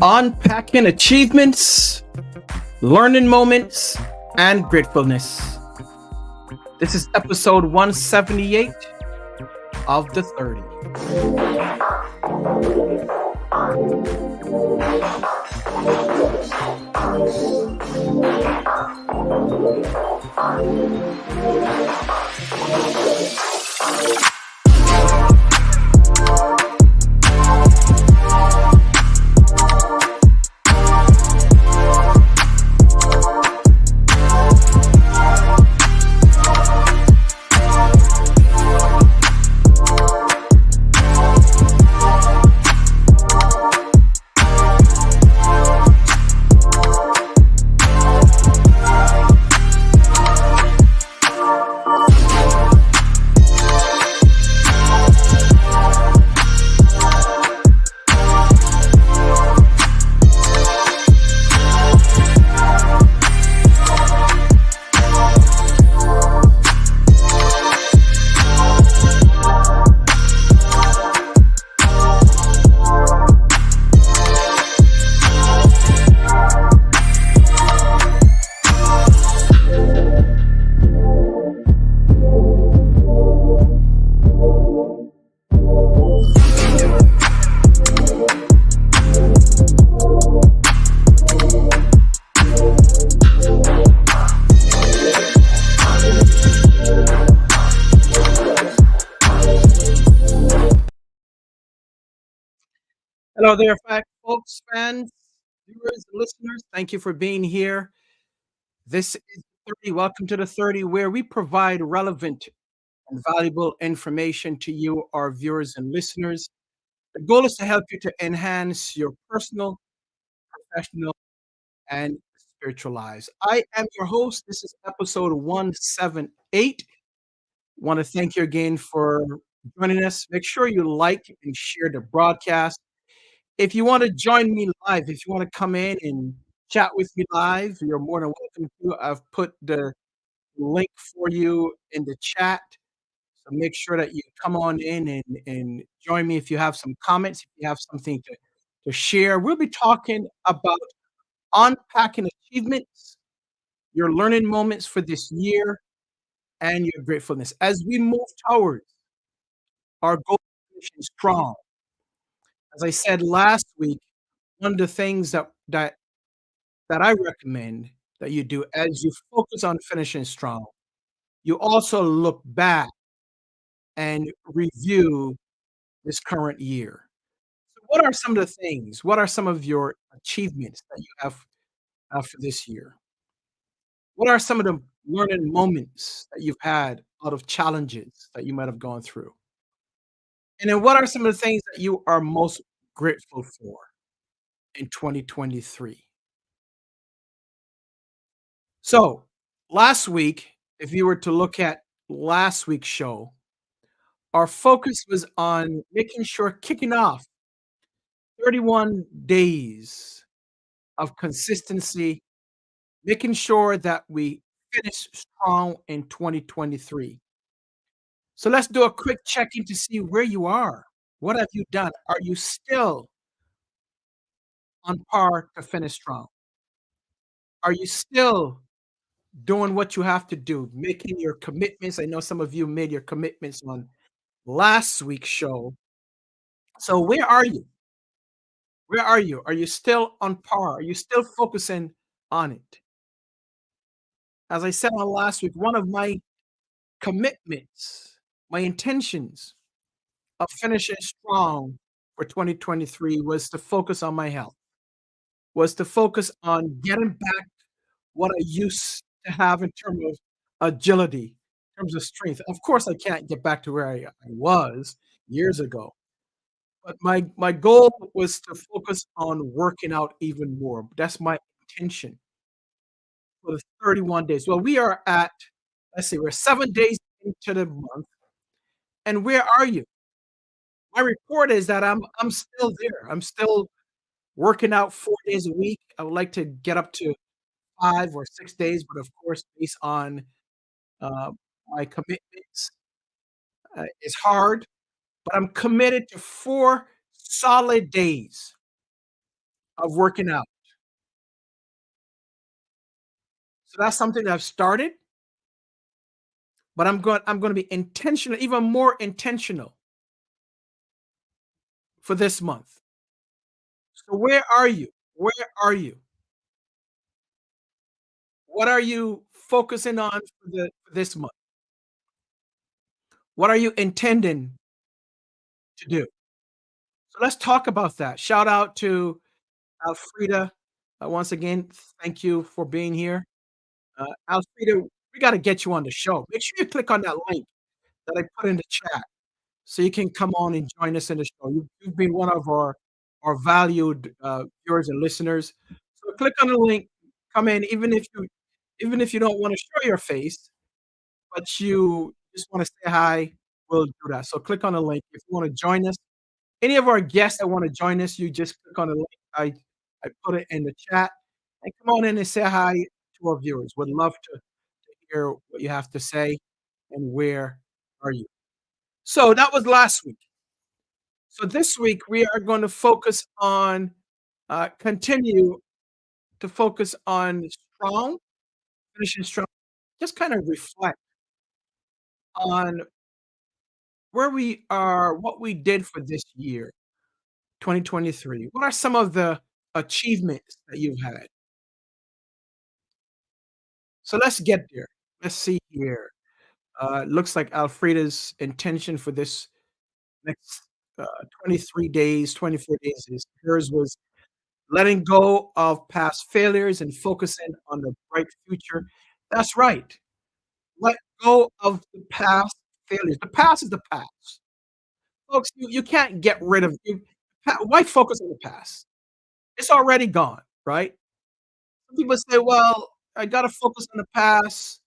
Unpacking achievements, learning moments, and gratefulness. This is episode 178 of the 30. Hello there, folks, fans, viewers, and listeners. Thank you for being here. This is 30. Welcome to the 30, where we provide relevant and valuable information to you, our viewers and listeners. The goal is to help you to enhance your personal, professional, and spiritual lives. I am your host. This is episode 178. Want to thank you again for joining us. Make sure you like and share the broadcast. If you want to join me live, if you want to come in and chat with me live, you're more than welcome to. I've put the link for you in the chat. So make sure that you come on in and join me if you have some comments, if you have something to share. We'll be talking about unpacking achievements, your learning moments for this year, and your gratefulness as we move towards our goal of finishing strong. As I said last week, one of the things that I recommend that you do as you focus on finishing strong, you also look back and review this current year. So what are some of the things? What are some of your achievements that you have for this year? What are some of the learning moments that you've had out of challenges that you might have gone through? And then what are some of the things that you are most grateful for in 2023? So, last week, if you were to look at last week's show, our focus was on making sure kicking off 31 days of consistency, making sure that we finish strong in 2023. So let's do a quick check-in to see where you are. What have you done? Are you still on par to finish strong? Are you still doing what you have to do, making your commitments? I know some of you made your commitments on last week's show. So where are you? Where are you? Are you still on par? Are you still focusing on it? As I said on last week, one of my commitments, my intentions of finishing strong for 2023 was to focus on my health, was to focus on getting back what I used to have in terms of agility, in terms of strength. Of course, I can't get back to where I was years ago, but my goal was to focus on working out even more. That's my intention for the 31 days. Well, we are at, let's see, we're 7 days into the month, and where are you? My report is that I'm still there. I'm still working out 4 days a week. I would like to get up to 5 or 6 days, but of course, based on, uh, my commitments, it's hard, but I'm committed to 4 solid days of working out. So that's something that I've started, but I'm gonna be intentional, even more intentional for this month. So where are you? Where are you? What are you focusing on for this month? What are you intending to do? So let's talk about that. Shout out to Alfreda. Once again, thank you for being here. Alfreda, we got to get you on the show. Make sure you click on that link that I put in the chat so you can come on and join us in the show. You've been one of our valued viewers and listeners. So click on the link, come in, even if you don't want to show your face, but you just want to say hi, we'll do that. So click on the link if you want to join us. Any of our guests that want to join us, you just click on the link. I put it in the chat and come on in and say hi to our viewers. Would love to hear what you have to say and where are you. So that was last week. So this week we are going to focus on continue to focus on strong, finishing strong. Just kind of reflect on where we are, what we did for this year, 2023. What are some of the achievements that you've had? So let's get there. Let's see here. Looks like Alfreda's intention for this next 23 days, 24 days is hers was letting go of past failures and focusing on the bright future. That's right. Let go of the past failures. The past is the past. Folks, you can't get rid of you. Why focus on the past? It's already gone, right? Some people say, well, I got to focus on the past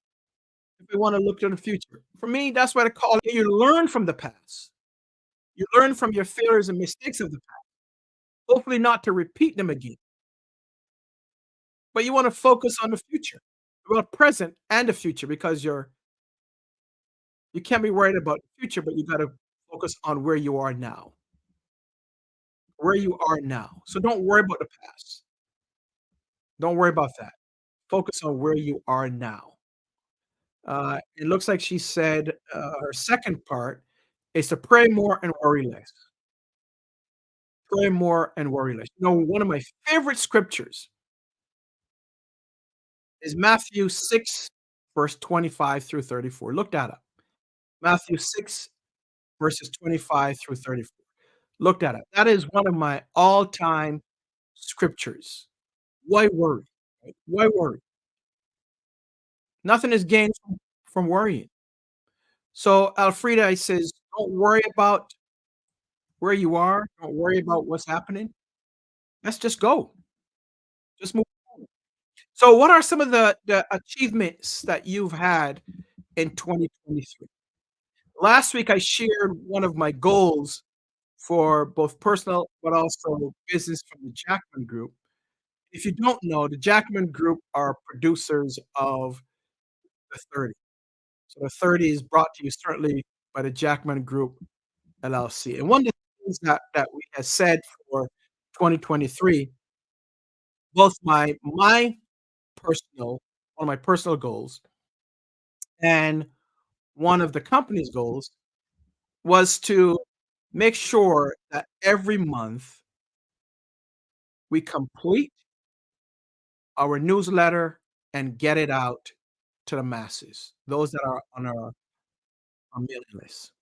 if we want to look to the future. For me, that's what I call it. You learn from the past. You learn from your failures and mistakes of the past, hopefully not to repeat them again. But you want to focus on the future, well, present and the future, because you can't be worried about the future, but you got to focus on where you are now. Where you are now. So don't worry about the past. Don't worry about that. Focus on where you are now. It looks like she said her second part is to pray more and worry less. Pray more and worry less. You know, one of my favorite scriptures is Matthew 6, verse 25 through 34. Look that up. Matthew 6, verses 25 through 34. Look that up. That is one of my all-time scriptures. Why worry? Right? Why worry? Nothing is gained from worrying. So Alfreda, I says, don't worry about where you are. Don't worry about what's happening. Let's just go. Just move forward. So what are some of the achievements that you've had in 2023? Last week, I shared one of my goals for both personal but also business from the Jackman Group. If you don't know, the Jackman Group are producers of the 30. So the 30 is brought to you certainly by the Jackman Group LLC. And one of the things that we have said for 2023, both my personal one of my personal goals and one of the company's goals was to make sure that every month we complete our newsletter and get it out to the masses, those that are on our mailing list.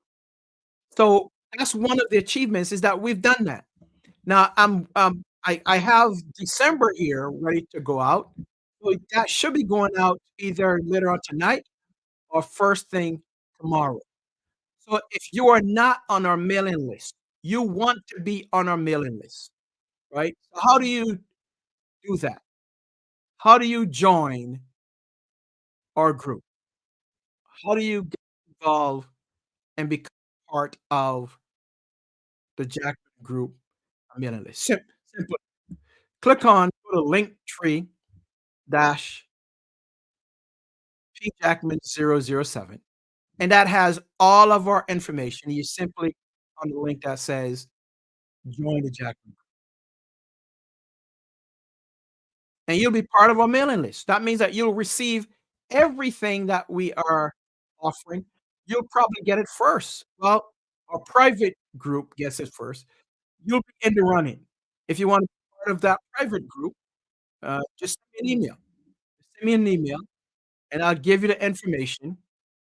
So that's one of the achievements is that we've done that. Now I have December here ready to go out. So that should be going out either later on tonight or first thing tomorrow. So if you are not on our mailing list, you want to be on our mailing list, right? So how do you do that? How do you join our group? How do you get involved and become part of the Jackman Group mailing list? Simple. Click on go to link tree dash pjackman007, and that has all of our information. You simply on the link that says join the Jackman. and you'll be part of our mailing list. That means that you'll receive everything that we are offering. You'll probably get it first. Well, our private group gets it first. You'll be in the running. If you want to be part of that private group, just send me an email. Send me an email, and I'll give you the information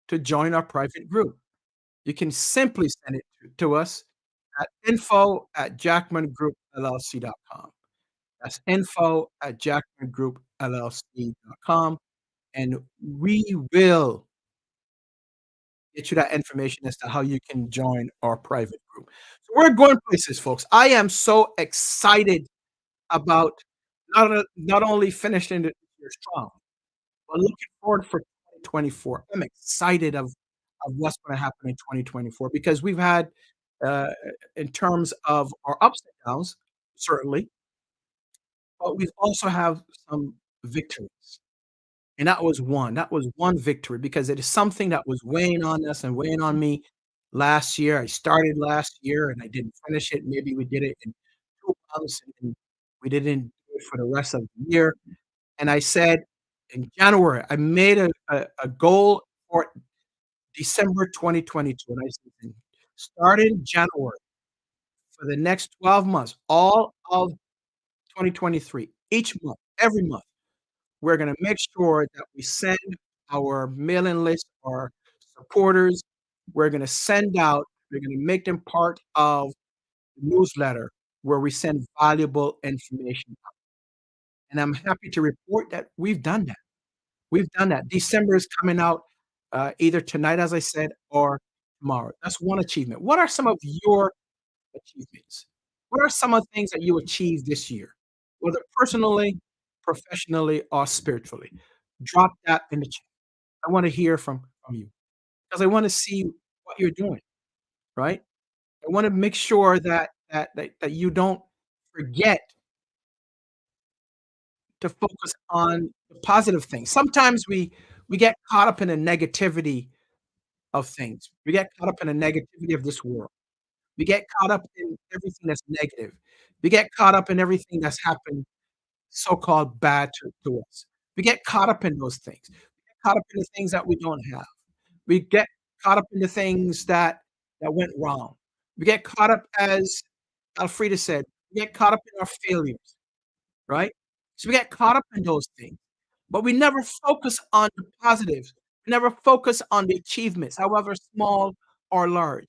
to join our private group. You can simply send it to us at info@jackmangroup LLC.com. That's info@jackmangroup LLC.com, and we will get you that information as to how you can join our private group. So we're going places, folks. I am so excited about not only finishing the year strong, but looking forward for 2024. I'm excited of what's gonna happen in 2024 because we've had, uh, in terms of our ups and downs, certainly, but we've also have some victories. And that was one victory because it is something that was weighing on us and weighing on me last year. I started last year and I didn't finish it. Maybe we did it in 2 months and we didn't do it for the rest of the year. And I said in January, I made a goal for December 2022, and I said, starting January for the next 12 months, all of 2023, each month, every month, we're gonna make sure that we send our mailing list, our supporters, we're gonna make them part of the newsletter where we send valuable information out, and I'm happy to report that we've done that. We've done that. December is coming out, either tonight, as I said, or tomorrow. That's one achievement. What are some of your achievements? What are some of the things that you achieved this year, whether personally, professionally, or spiritually? Drop that in the chat. I wanna hear from you because I wanna see what you're doing, right? I wanna make sure that you don't forget to focus on the positive things. Sometimes we get caught up in the negativity of things. We get caught up in the negativity of this world. We get caught up in everything that's negative. We get caught up in everything that's happened so-called bad to us. We get caught up in those things. We get caught up in the things that we don't have. We get caught up in the things that went wrong. We get caught up, as Alfreda said, we get caught up in our failures, right? So we get caught up in those things, but we never focus on the positives. We never focus on the achievements, however small or large.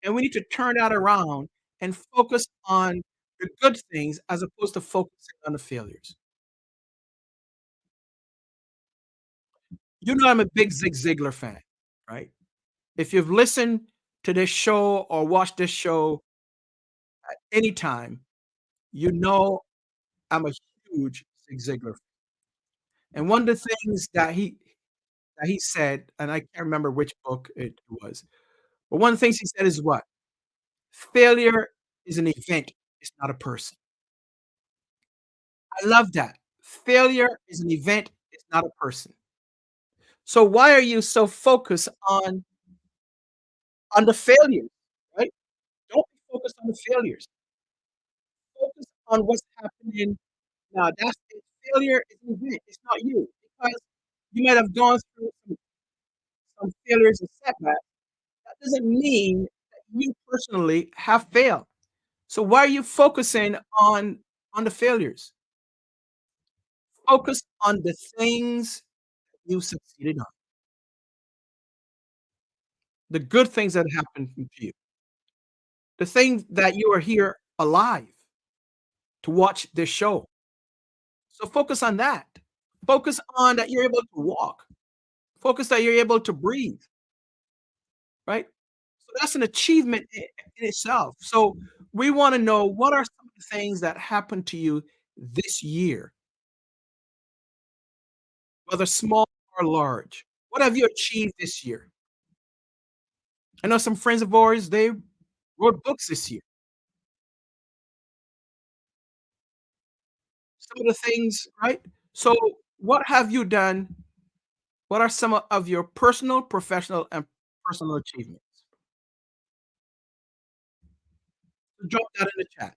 And we need to turn that around and focus on the good things as opposed to focusing on the failures. You know I'm a big Zig Ziglar fan, right? If you've listened to this show or watched this show anytime, you know I'm a huge Zig Ziglar fan. And one of the things that he said, and I can't remember which book it was, but one of the things he said is what? Failure is an event, it's not a person. I love that. Failure is an event, it's not a person. So why are you so focused on the failures, right? Don't be focused on the failures. Focus on what's happening now. That's it. Failure is an event, it's not you. Because you might have gone through some failures and setbacks. That doesn't mean that you personally have failed. So why are you focusing on the failures? Focus on the things you succeeded on, the good things that happened to you, the things that you are here alive to watch this show. So focus on that. Focus on that you're able to walk. Focus that you're able to breathe, right? So that's an achievement in itself. So we want to know what are some of the things that happened to you this year, whether small or large. What have you achieved this year? I know some friends of ours, they wrote books this year. Some of the things, right? So what have you done? What are some of your personal, professional, and personal achievements? Drop that in the chat.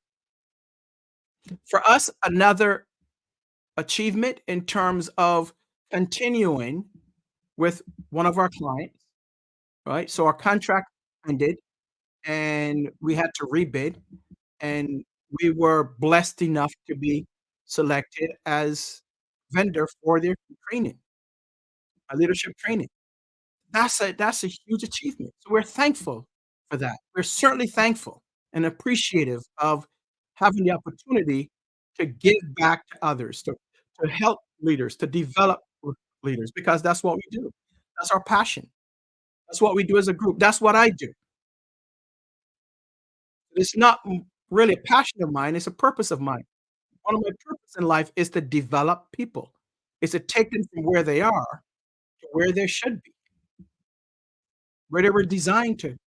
For us, another achievement in terms of continuing with one of our clients, right? So our contract ended and we had to rebid, and we were blessed enough to be selected as vendor for their training, leadership training. That's a huge achievement. So we're thankful for that. We're certainly thankful and appreciative of having the opportunity to give back to others, to help leaders, to develop leaders, because that's what we do. That's our passion. That's what we do as a group. That's what I do. It's not really a passion of mine, it's a purpose of mine. One of my purpose in life is to develop people. Is to take them from where they are to where they should be, where they were designed to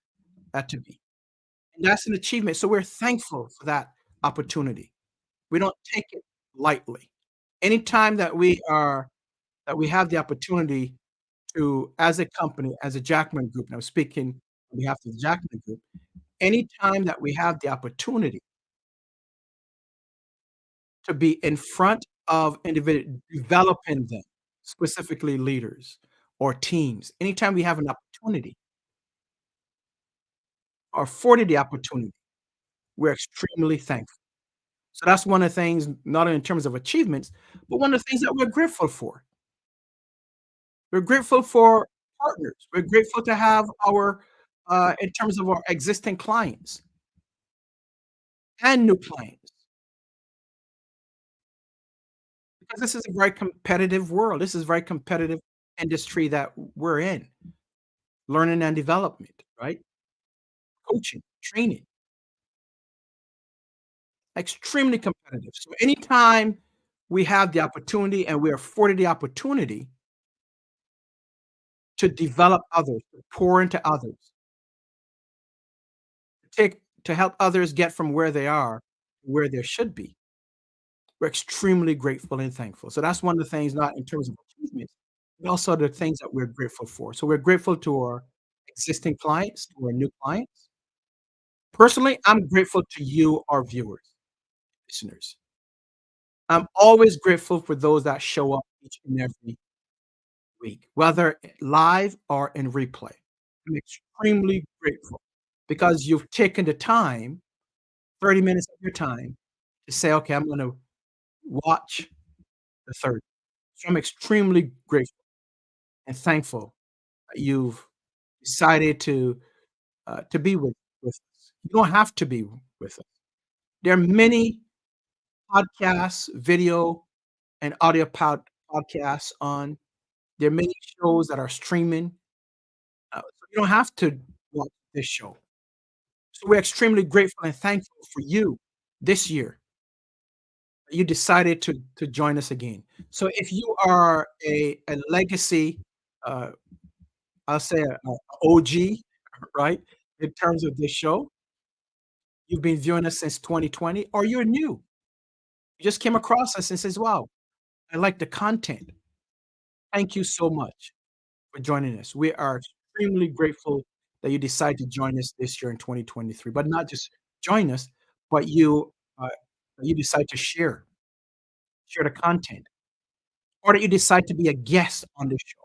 be. And that's an achievement, so we're thankful for that opportunity. We don't take it lightly. Anytime that we have the opportunity to, as a company, as a Jackman Group, and I'm speaking on behalf of the Jackman Group, anytime that we have the opportunity to be in front of individuals, developing them, specifically leaders or teams, anytime we have an opportunity or afforded the opportunity, we're extremely thankful. So that's one of the things, not in terms of achievements, but one of the things that we're grateful for. We're grateful for partners. We're grateful to have in terms of our existing clients and new clients, because this is a very competitive world. This is a very competitive industry that we're in, learning and development, right? Coaching, training, extremely competitive. So anytime we have the opportunity and we're afforded the opportunity to develop others, to pour into others, to help others get from where they are to where they should be. We're extremely grateful and thankful. So that's one of the things, not in terms of achievements, but also the things that we're grateful for. So we're grateful to our existing clients, to our new clients. Personally, I'm grateful to you, our viewers, listeners. I'm always grateful for those that show up each and every week, whether live or in replay. I'm extremely grateful because you've taken the time, 30 minutes of your time, to say, okay, I'm going to watch the third. So I'm extremely grateful and thankful that you've decided to be with us. You don't have to be with us. There are many podcasts, video and audio podcasts on. There are many shows that are streaming, so you don't have to watch this show. So we're extremely grateful and thankful for you this year that you decided to join us again. So if you are a legacy, uh, I'll say a OG, right, in terms of this show, you've been viewing us since 2020, or you're new, you just came across us and says, "Wow, I like the content." Thank you so much for joining us. We are extremely grateful that you decide to join us this year in 2023, but not just join us, but you decide to share the content, or that you decide to be a guest on this show,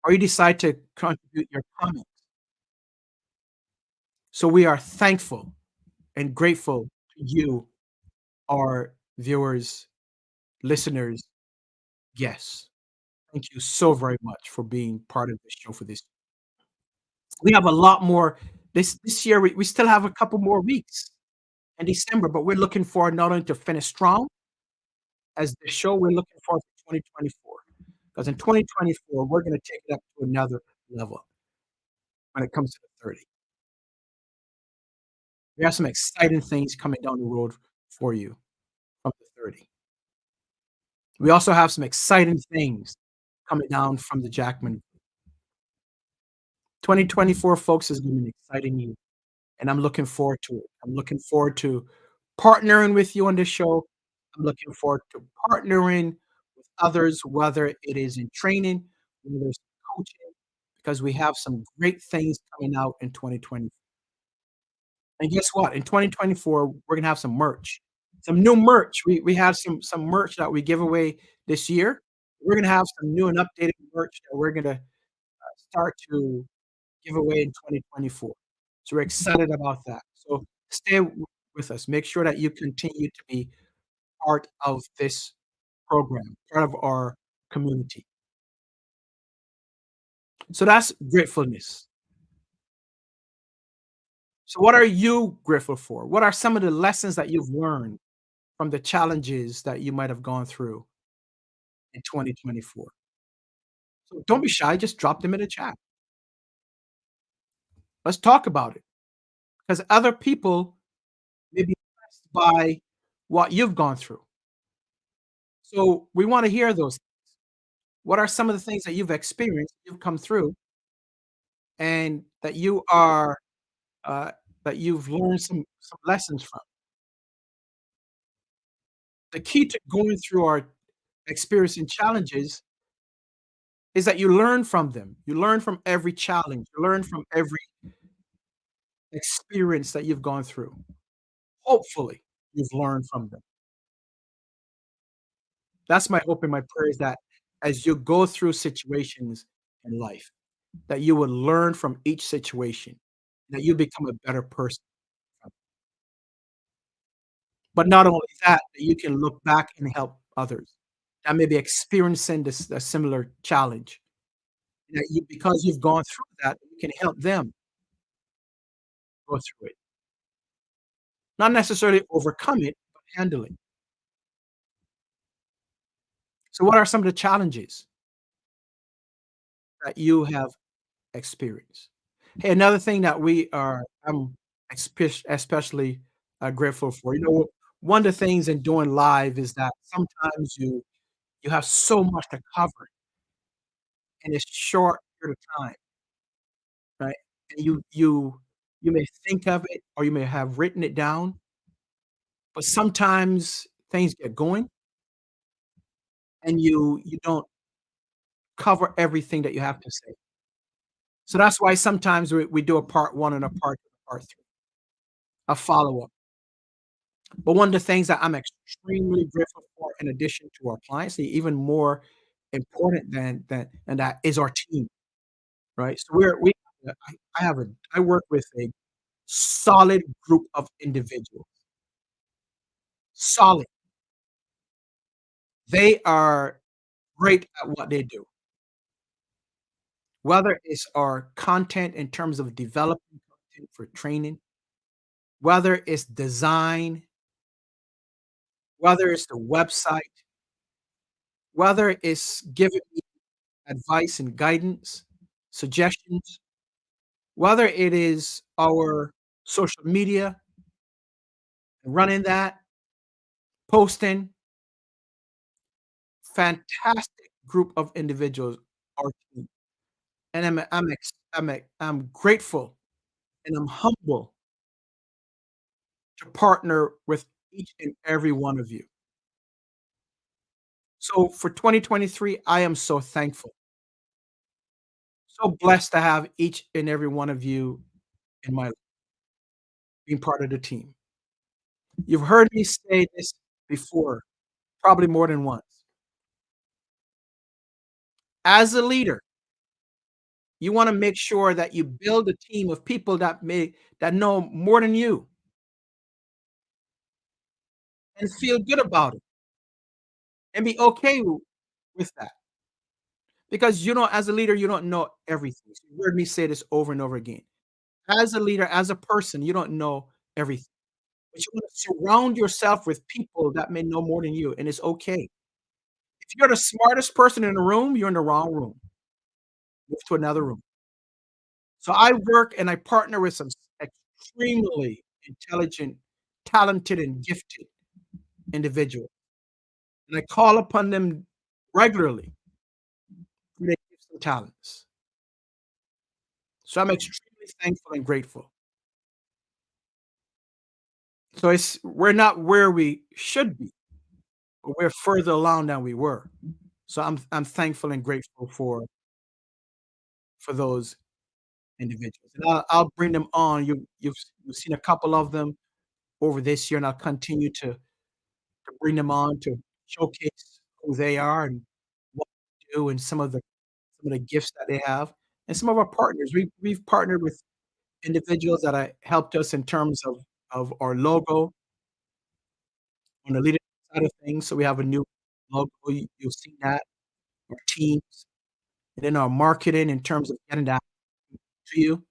or you decide to contribute your comments. So we are thankful and grateful to you, our viewers, listeners, guests. Thank you so very much for being part of this show for this. We have a lot more this year. We still have a couple more weeks in December, but we're looking forward not only to finish strong as the show, we're looking forward to 2024. Because in 2024, we're gonna take it up to another level when it comes to the 30. We have some exciting things coming down the road for you from the 30. We also have some exciting things coming down from the Jackman. 2024, folks, is gonna be an exciting year, and I'm looking forward to it. I'm looking forward to partnering with you on this show. I'm looking forward to partnering with others, whether it is in training, whether it's coaching, because we have some great things coming out in 2020. And guess what? In 2024, we're gonna have some merch. some new merch. We have some merch that we give away this year. We're gonna have some new and updated merch that we're gonna start to give away in 2024. So we're excited about that. So stay with us. Make sure that you continue to be part of this program, part of our community. So that's gratefulness. So what are you grateful for? What are some of the lessons that you've learned from the challenges that you might have gone through in 2024? So don't be shy, just drop them in the chat. Let's talk about it because other people may be impressed by what you've gone through. So we want to hear those. What are some of the things that you've experienced, you've come through, and that uh, you've learned some lessons from? The key to going through our experiencing challenges is that you learn from them. You learn from every challenge. You learn from every experience that you've gone through. Hopefully, you've learned from them. That's my hope and my prayer is that as you go through situations in life, that you would learn from each situation, that you become a better person. But not only that, that you can look back and help others that may be experiencing this a similar challenge. That you because you've gone through that, you can help them go through it. Not necessarily overcome it, but handle it. So what are some of the challenges that you have experienced? Hey, another thing that I'm especially, grateful for, one of the things in doing live is that sometimes you have so much to cover in a short period of time, right? And you may think of it or you may have written it down, but sometimes things get going and you don't cover everything that you have to say. So that's why sometimes we do a part 1 and a part 3, a follow-up. But one of the things that I'm extremely grateful for in addition to our clients, even more important than that is our team, right? So I have a I work with a solid group of individuals. Solid. They are great at what they do. Whether it's our content in terms of developing content for training, whether it's design, whether it's the website, whether it's giving me advice and guidance, suggestions, whether it is our social media, running that, posting, fantastic group of individuals, our team. And I'm grateful and I'm humble to partner with each and every one of you. So for 2023, I am so thankful, so blessed to have each and every one of you in my life, being part of the team. You've heard me say this before, probably more than once. As a leader, you wanna make sure that you build a team of people that know more than you and feel good about it and be okay with that. Because, as a leader, you don't know everything. So you heard me say this over and over again. As a leader, as a person, you don't know everything. But you wanna surround yourself with people that may know more than you, and it's okay. If you're the smartest person in the room, you're in the wrong room. Move to another room. So I work and I partner with some extremely intelligent, talented, and gifted individuals, and I call upon them regularly for their gifts and talents. So I'm extremely thankful and grateful. So we're not where we should be, but we're further along than we were. So I'm thankful and grateful for those individuals, and I'll bring them on. You've seen a couple of them over this year, and I'll continue to to bring them on to showcase who they are and what they do and some of the gifts that they have. And some of our partners, we've partnered with individuals that helped us in terms of our logo on the leadership side of things. So we have a new logo. You'll see that, our teams, and then our marketing in terms of getting that to you,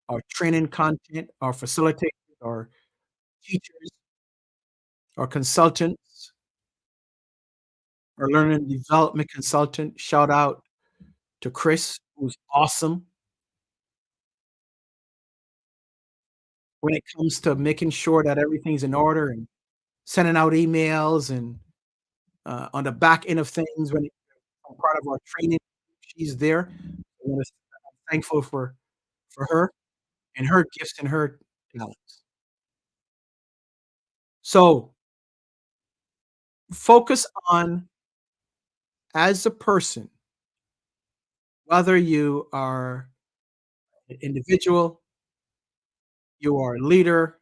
our training content, our facilitators, our teachers, our consultants, our learning and development consultant. Shout out to Chris, who's awesome when it comes to making sure that everything's in order and sending out emails and on the back end of things when I'm part of our training. She's there. I'm thankful for her and her gifts and her talents. So focus on as a person, whether you are an individual, you are a leader,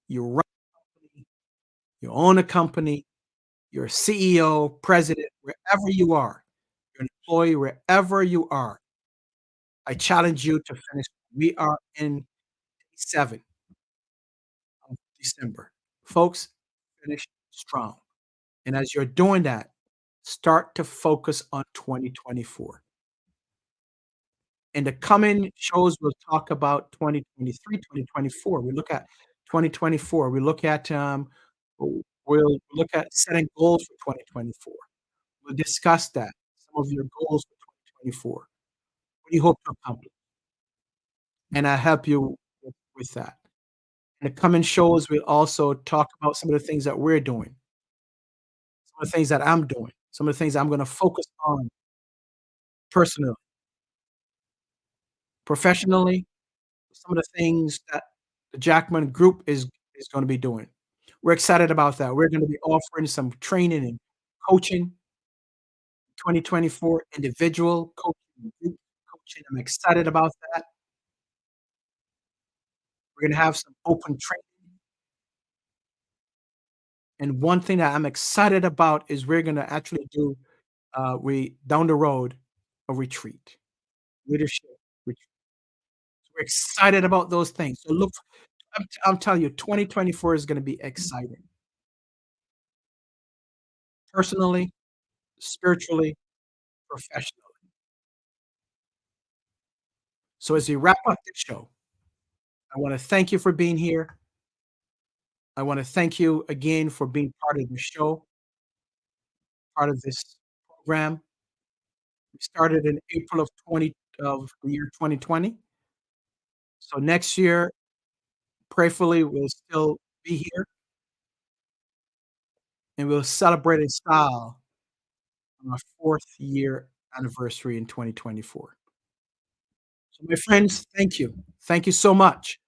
you run a company, you own a company, you're a CEO, president, wherever you are, you're an employee, wherever you are, I challenge you to finish. We are in day 7 of December. Folks, finish strong. And as you're doing that, start to focus on 2024. In the coming shows, we'll talk about 2023, 2024. We look at 2024. We look at, we'll look at setting goals for 2024. We'll discuss that, some of your goals for 2024. What do you hope to accomplish? And I help you with that. In the coming shows, we'll also talk about some of the things that we're doing, some of the things that I'm doing, some of the things I'm gonna focus on personally, professionally, some of the things that the Jackman Group is gonna be doing. We're excited about that. We're gonna be offering some training and coaching, 2024 individual coaching and group coaching. I'm excited about that. We're gonna have some open training, and one thing that I'm excited about is we're gonna actually do, we down the road, a retreat, leadership retreat. We're excited about those things. So look, I'm telling you, 2024 is gonna be exciting, personally, spiritually, professionally. So as we wrap up this show, I wanna thank you for being here. I wanna thank you again for being part of the show, part of this program. We started in April of the year 2020. So next year, prayerfully, we'll still be here, and we'll celebrate in style on our 4th year anniversary in 2024. So my friends, thank you. Thank you so much.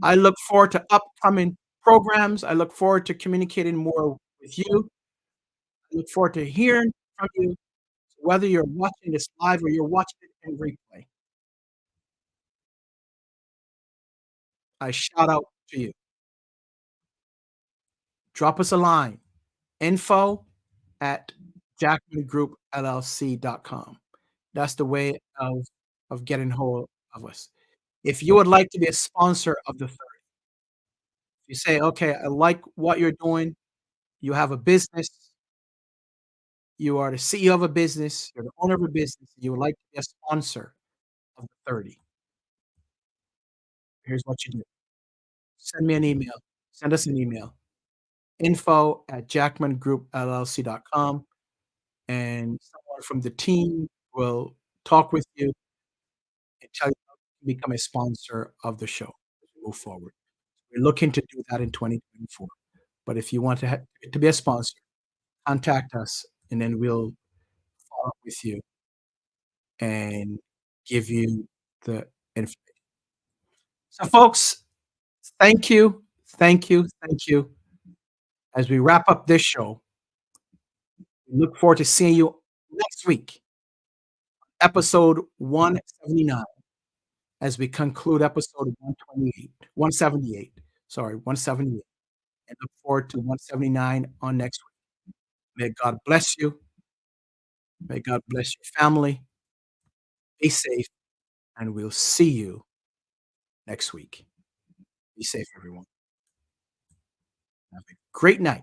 I look forward to upcoming programs. I look forward to communicating more with you. I look forward to hearing from you, whether you're watching this live or you're watching it in replay. I shout out to you. Drop us a line, info at jackmangroup LLC.com. That's the way of getting hold of us. If you would like to be a sponsor of the 30, you say, "Okay, I like what you're doing. You have a business, you are the CEO of a business, you're the owner of a business, you would like to be a sponsor of the 30." Here's what you do. Send me an email. Send us an email, info at jackmangroup LLC.com, and someone from the team will talk with you and tell you how to become a sponsor of the show as we move forward. We're looking to do that in 2024. But if you want to be a sponsor, contact us, and then we'll follow up with you and give you the information. So, folks, thank you, thank you, thank you. As we wrap up this show, we look forward to seeing you next week, episode 179, as we conclude episode 128, 178. Sorry, 178. And look forward to 179 on next week. May God bless you. May God bless your family. Be safe, and we'll see you next week. Be safe, everyone. Have a great night.